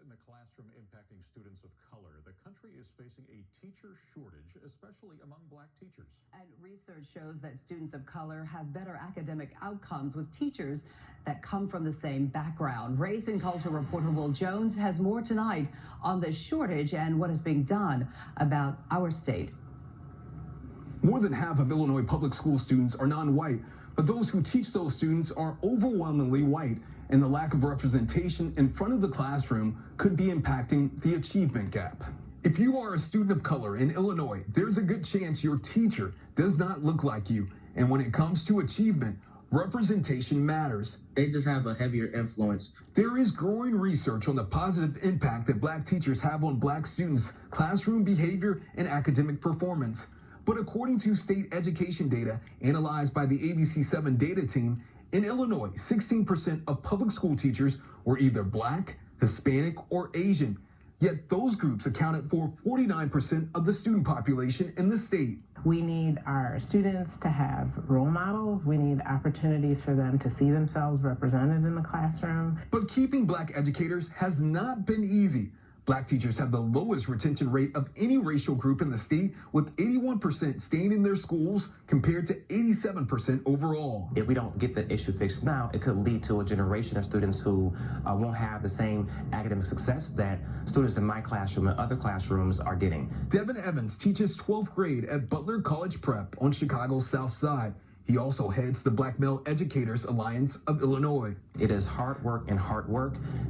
in the classroom impacting students of color. The country is facing a teacher shortage, especially among black teachers. And research shows that students of color have better academic outcomes with teachers that come from the same background. Race and culture reporter Will Jones has more tonight on the shortage and what is being done about our state. More than half of Illinois public school students are non-white, but those who teach those students are overwhelmingly white, and the lack of representation in front of the classroom could be impacting the achievement gap. If you are a student of color in Illinois, there's a good chance your teacher does not look like you. And when it comes to achievement, representation matters. They just have a heavier influence. There is growing research on the positive impact that black teachers have on black students' classroom behavior and academic performance. But according to state education data analyzed by the ABC7 data team, in Illinois, 16% of public school teachers were either black, Hispanic, or Asian. Yet those groups accounted for 49% of the student population in the state. We need our students to have role models. We need opportunities for them to see themselves represented in the classroom. But keeping black educators has not been easy. Black teachers have the lowest retention rate of any racial group in the state, with 81% staying in their schools compared to 87% overall. If we don't get the issue fixed now, it could lead to a generation of students who won't have the same academic success that students in my classroom and other classrooms are getting. Devin Evans teaches 12th grade at Butler College Prep on Chicago's South Side. He also heads the Black Male Educators Alliance of Illinois. It is hard work,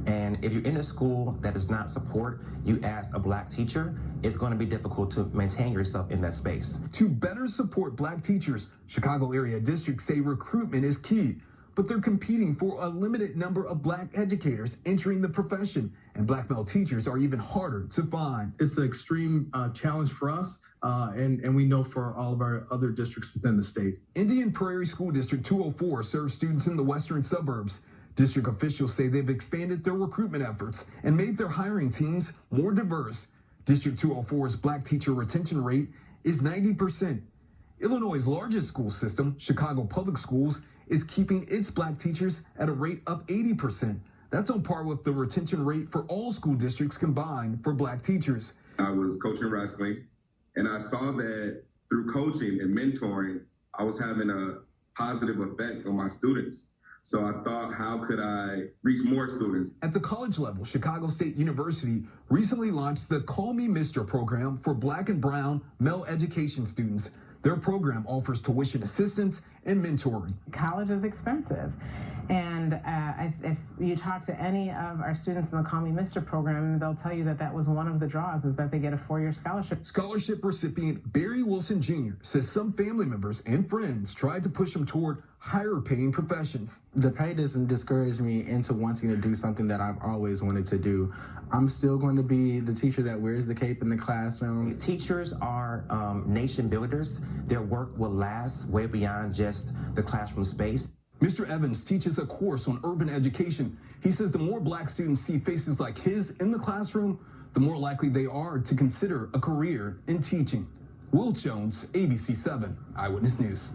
and if you're in a school that does not support you as a black teacher, it's going to be difficult to maintain yourself in that space. To better support black teachers, Chicago area districts say recruitment is key, but they're competing for a limited number of black educators entering the profession, and black male teachers are even harder to find. It's an extreme challenge for us, and we know for all of our other districts within the state. Indian Prairie School District 204 serves students in the western suburbs. District officials say they've expanded their recruitment efforts and made their hiring teams more diverse. District 204's black teacher retention rate is 90%. Illinois' largest school system, Chicago Public Schools, is keeping its black teachers at a rate of 80%. That's on par with the retention rate for all school districts combined for black teachers. I was coaching wrestling, and I saw that through coaching and mentoring, I was having a positive effect on my students. So I thought, how could I reach more students? At the college level, Chicago State University recently launched the Call Me Mr. program for black and brown male education students. Their program offers tuition assistance and mentoring. College is expensive. And if you talk to any of our students in the Call Me Mr. program, they'll tell you that that was one of the draws, is that they get a 4-year scholarship. Scholarship recipient Barry Wilson Jr. says some family members and friends tried to push him toward higher paying professions. The pay doesn't discourage me into wanting to do something that I've always wanted to do. I'm still going to be the teacher that wears the cape in the classroom. Teachers are nation builders. Their work will last way beyond just the classroom space. Mr. Evans teaches a course on urban education. He says the more black students see faces like his in the classroom, the more likely they are to consider a career in teaching. Will Jones, ABC7 Eyewitness News.